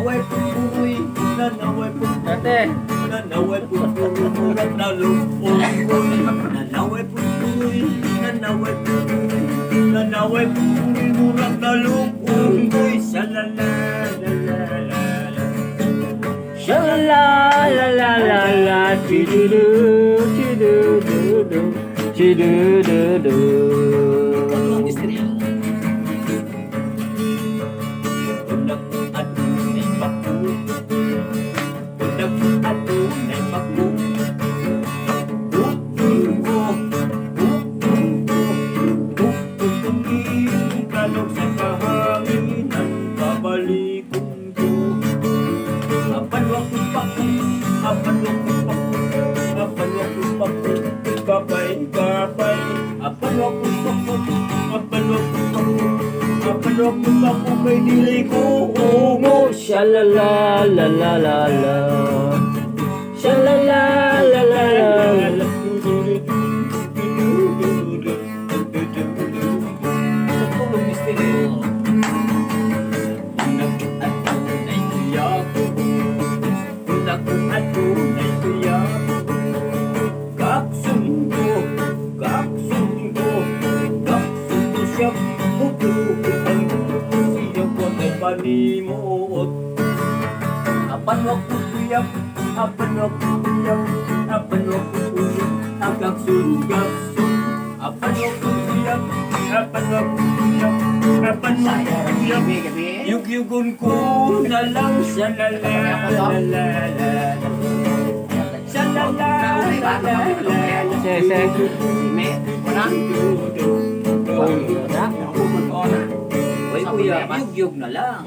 Nanaway pumpuroy, nanaway pumpuroy, nanaway pumpuroy, murat na lupong ko'y. Nanaway pumpuroy, nanaway pumpuroy, nanaway pumpuroy, murat na lupong ko'y. Shalala, la la la la. Shala la la la la, chidudu, chidudu, chidudu. Ang istorya. Unang adunay baku, unang adunay baku. Bukungko, bukungko, bukungko, kalog sa kahanginan, babalikong ko. Apanwakong baku, apanwakong baku, apanwakong baku, gabay, gabay. Apanwakong baku, apanwakong baku, apanwakong baku, may dili ko ungo. Shalala la la la la, shalala la la la la. Panimuot apan waktu tiap apan waktu tiap apan waktu tiap agak sun apan waktu tiap apan waktu tiap apan waktu tiap yug-yugun ko na lang shalala la la la shalala la la la. Sese. Mẹ, con ăn. Ôi, đó. Uy kuya, yug-yug na lang.